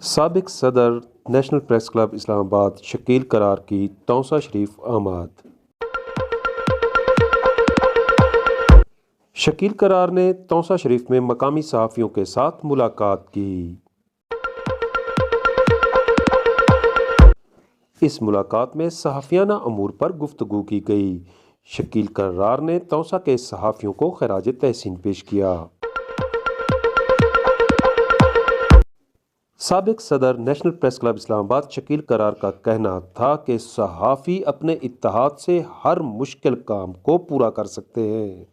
سابق صدر national press club اسلام آباد شکیل قرار کی توسہ شریف آمد۔ شکیل قرار نے توسہ شریف میں مقامی صحافیوں کے ساتھ ملاقات کی۔ اس ملاقات میں صحافیانہ امور پر گفتگو کی گئی۔ شکیل قرار نے توسہ کے صحافیوں کو خراج تحسین پیش کیا۔ سابق صدر نیشنل پریس کلب اسلام آباد شکیل قرار کا کہنا تھا کہ صحافی اپنے اتحاد سے ہر مشکل کام کو پورا کر سکتے ہیں۔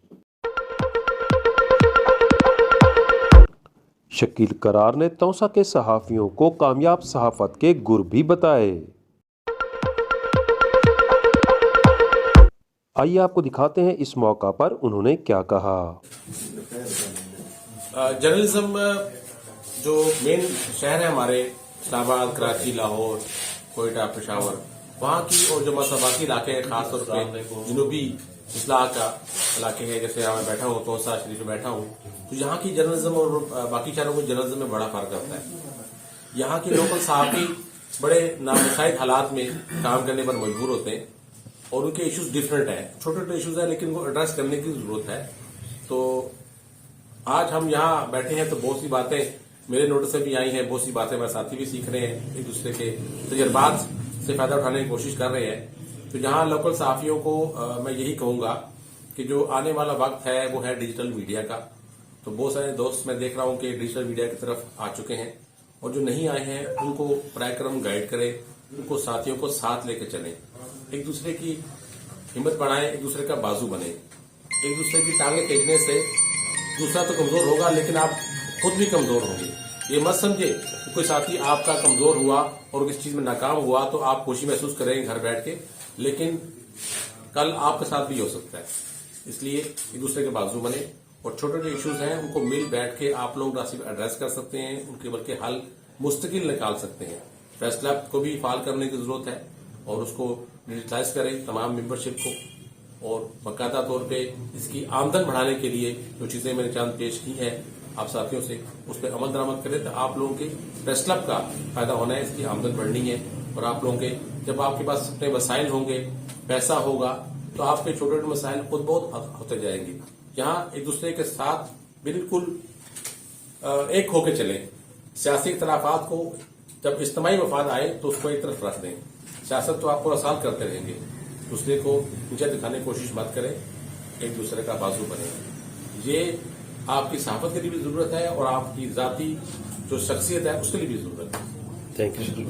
شکیل قرار نے توسہ کے صحافیوں کو کامیاب صحافت کے گر بھی بتائے۔ آئیے آپ کو دکھاتے ہیں اس موقع پر انہوں نے کیا کہا۔ جرنلزم جو مین شہر ہے ہمارے اسلام آباد، کراچی، لاہور، کوئٹہ، پشاور، وہاں کی اور جو مسابقتی علاقے ہیں، خاص طور پہ جنوبی اضلاع کا علاقے ہے، جیسے میں بیٹھا ہوں توسہ شریف میں بیٹھا ہوں، تو یہاں کی جرنلزم اور باقی شہروں کو جرنلزم میں بڑا فرق ہوتا ہے۔ یہاں کے لوکل صحافی بڑے نامساعد حالات میں کام کرنے پر مجبور ہوتے ہیں اور ان کے ایشوز ڈفرینٹ ہیں، چھوٹے چھوٹے ایشوز ہیں لیکن وہ ایڈریس کرنے کی ضرورت ہے۔ تو آج ہم یہاں بیٹھے ہیں تو بہت سی باتیں میرے نوٹس سے بھی آئی ہیں، بہت سی باتیں ہمارے ساتھی بھی سیکھ رہے ہیں، ایک دوسرے کے تجربات سے فائدہ اٹھانے کی کوشش کر رہے ہیں۔ تو یہاں لوکل صحافیوں کو میں یہی کہوں گا کہ جو آنے والا وقت ہے وہ ہے ڈیجیٹل میڈیا کا۔ تو بہت سارے دوست میں دیکھ رہا ہوں کہ ڈیجیٹل میڈیا کی طرف آ چکے ہیں، اور جو نہیں آئے ہیں ان کو برائے کرم گائیڈ کریں، ان کو ساتھیوں کو ساتھ لے کے چلیں، ایک دوسرے کی ہمت بڑھائیں، ایک دوسرے کا بازو بنیں۔ ایک دوسرے کی ٹانگیں کھینچنے سے دوسرا تو کمزور ہوگا لیکن آپ خود بھی کمزور ہوں گے۔ یہ مت سمجھے کہ کوئی ساتھی آپ کا کمزور ہوا اور کسی چیز میں ناکام ہوا تو آپ خوشی محسوس کریں گے گھر بیٹھ کے، لیکن کل آپ کے ساتھ بھی ہو سکتا ہے۔ اس لیے ایک دوسرے کے بازو بنے، اور چھوٹے چھوٹے ایشوز ہیں ان کو مل بیٹھ کے آپ لوگ نہ صرف ایڈریس کر سکتے ہیں، ان کے بلکہ حل مستقل نکال سکتے ہیں۔ پریس کلب کو بھی فعال کرنے کی ضرورت ہے اور اس کو ڈیجیٹلائز کریں تمام ممبرشپ کو، اور باقاعدہ طور پہ اس کی آمدن بڑھانے کے لیے جو چیزیں میں نے چاند پیش کی ہیں آپ ساتھیوں سے، اس پہ عمل درآمد کریں تو آپ لوگوں کے پریس کلب کا فائدہ ہونا ہے، اس کی آمدن بڑھنی ہے، اور آپ لوگوں کے جب آپ کے پاس اپنے وسائل ہوں گے، پیسہ ہوگا، تو آپ کے چھوٹے چھوٹے مسائل خود بہت ہوتے جائیں گے۔ یہاں ایک دوسرے کے ساتھ بالکل ایک ہو کے چلیں۔ سیاسی اختلافات کو جب اجتماعی مفاد آئے تو اس کو ایک طرف رکھ دیں۔ سیاست تو آپ پورا سال کرتے رہیں گے، دوسرے کو نیچے دکھانے کی کوشش مت کریں، ایک دوسرے کا بازو بنے۔ یہ آپ کی صحافت کے لیے بھی ضرورت ہے اور آپ کی ذاتی جو شخصیت ہے اس کے لیے بھی ضرورت ہے۔ Thank you.